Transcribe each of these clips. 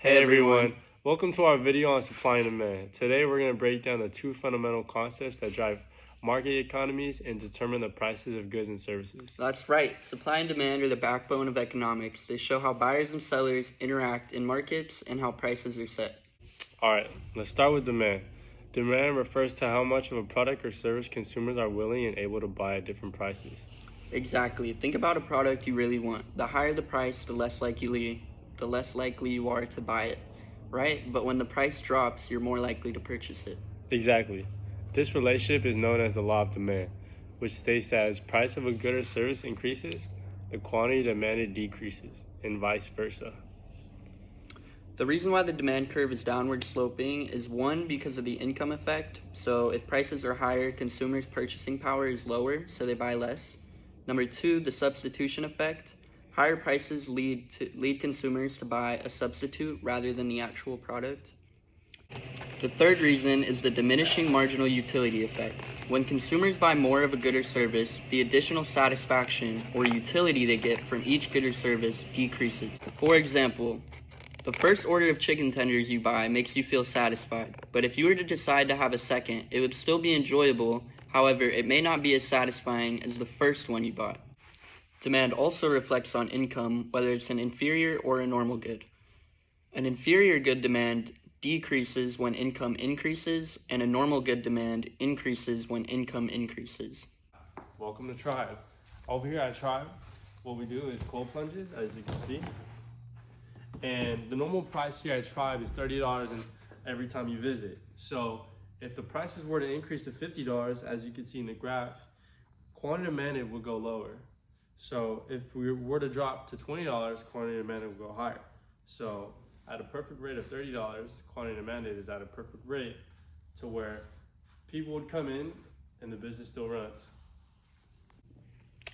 Hey everyone, welcome to our video on supply and demand. Today we're going to break down the two fundamental concepts that drive market economies and determine the prices of goods and services. That's right. Supply and demand are the backbone of economics. They show how buyers and sellers interact in markets and how prices are set. Alright, let's start with demand. Demand refers to how much of a product or service consumers are willing and able to buy at different prices. Exactly. Think about a product you really want. The higher the price, the less likely you are to buy it, right? But when the price drops, you're more likely to purchase it. Exactly. This relationship is known as the law of demand, which states that as price of a good or service increases, the quantity demanded decreases, and vice versa. The reason why the demand curve is downward sloping is one, because of the income effect. So if prices are higher, consumers' purchasing power is lower, so they buy less. Number two, the substitution effect. Higher prices lead consumers to buy a substitute rather than the actual product. The third reason is the diminishing marginal utility effect. When consumers buy more of a good or service, the additional satisfaction or utility they get from each good or service decreases. For example, the first order of chicken tenders you buy makes you feel satisfied, but if you were to decide to have a second, it would still be enjoyable. However, it may not be as satisfying as the first one you bought. Demand also reflects on income, whether it's an inferior or a normal good. An inferior good demand decreases when income increases, and a normal good demand increases when income increases. Welcome to Tribe. Over here at Tribe, what we do is cold plunges, as you can see. And the normal price here at Tribe is $30 every time you visit. So if the prices were to increase to $50, as you can see in the graph, quantity demanded would go lower. So if we were to drop to $20, quantity demanded would go higher. So at a perfect rate of $30, quantity demanded is at a perfect rate to where people would come in and the business still runs.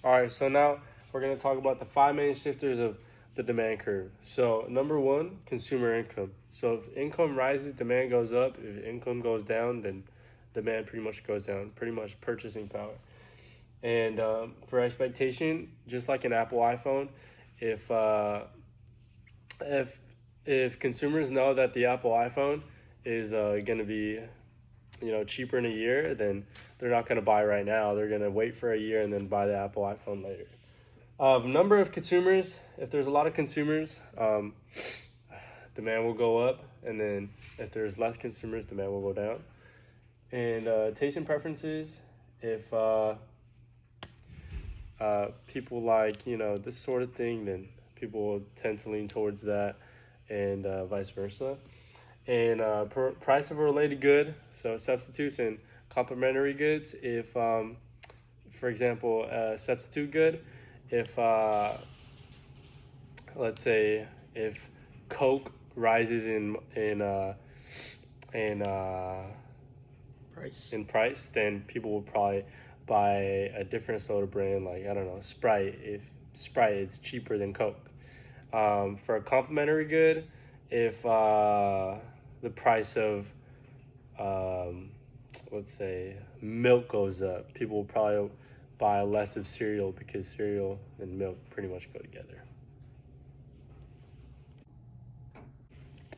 All right, so now we're going to talk about the 5 main shifters of the demand curve. So number one, consumer income. So if income rises, demand goes up. If income goes down, then demand pretty much goes down, pretty much purchasing power. And for expectation, just like an Apple iPhone, if consumers know that the Apple iPhone is going to be cheaper in a year, then they're not going to buy right now. They're going to wait for a year and then buy the Apple iPhone later. Number of consumers, if there's a lot of consumers, demand will go up, and then if there's less consumers, demand will go down. And taste and preferences, if people like this sort of thing, then people will tend to lean towards that, and vice versa. And price of a related good, so substitutes and complementary goods. If for example, a substitute good, if let's say if Coke rises in price, then people will probably buy a different soda brand, like, I don't know, Sprite. If Sprite is cheaper than Coke. For a complementary good, if the price of let's say milk goes up, people will probably buy less of cereal, because cereal and milk pretty much go together.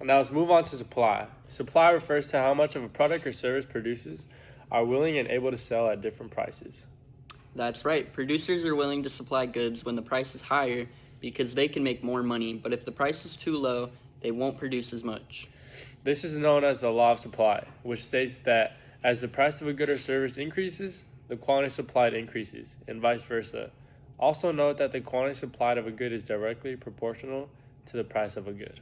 Now let's move on to supply. Supply refers to how much of a product or service producers are willing and able to sell at different prices. That's right. Producers are willing to supply goods when the price is higher because they can make more money, but if the price is too low, they won't produce as much. This is known as the law of supply, which states that as the price of a good or service increases, the quantity supplied increases, and vice versa. Also note that the quantity supplied of a good is directly proportional to the price of a good.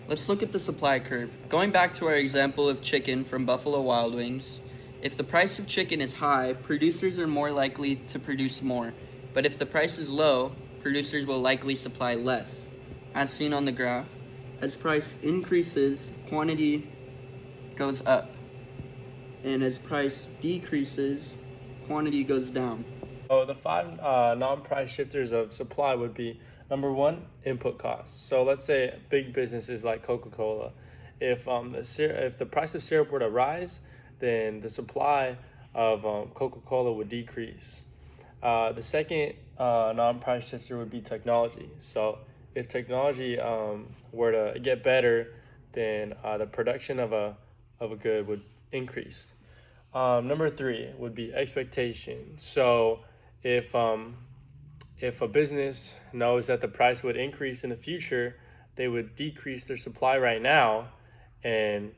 Let's look at the supply curve. Going back to our example of chicken from Buffalo Wild Wings, if the price of chicken is high, producers are more likely to produce more. But if the price is low, producers will likely supply less. As seen on the graph, as price increases, quantity goes up. And as price decreases, quantity goes down. So the 5 non-price shifters of supply would be, number one, input costs. So let's say big businesses like Coca-Cola. If the price of syrup were to rise, then the supply of Coca-Cola would decrease. The second non-price shifter would be technology. So if technology were to get better, then the production of a good would increase. Number 3 would be expectation. So if a business knows that the price would increase in the future, they would decrease their supply right now and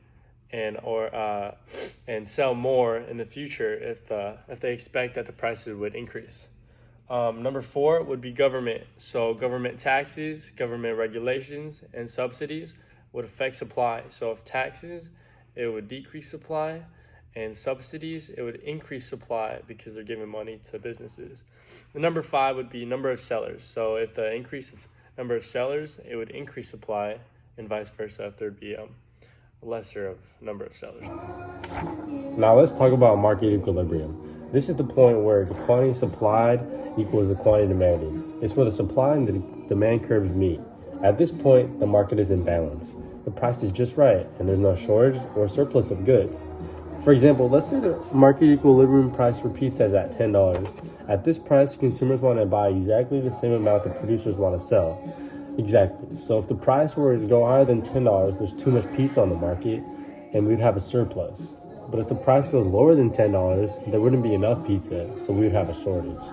sell more in the future if they expect that the prices would increase. Number 4 would be government. So government taxes, government regulations, and subsidies would affect supply. So if taxes, it would decrease supply, and subsidies, it would increase supply because they're giving money to businesses. The number 5 would be number of sellers. So if the increase of number of sellers, it would increase supply, and vice versa if there'd be a lesser of number of sellers. Now let's talk about market equilibrium. This is the point where the quantity supplied equals the quantity demanded. It's where the supply and the demand curves meet. At this point, the market is in balance. The price is just right, and there's no shortage or surplus of goods. For example, let's say the market equilibrium price repeats as at $10. At this price, consumers want to buy exactly the same amount the producers want to sell. Exactly. So if the price were to go higher than $10, there's too much pizza on the market, and we'd have a surplus. But if the price goes lower than $10, there wouldn't be enough pizza, so we'd have a shortage.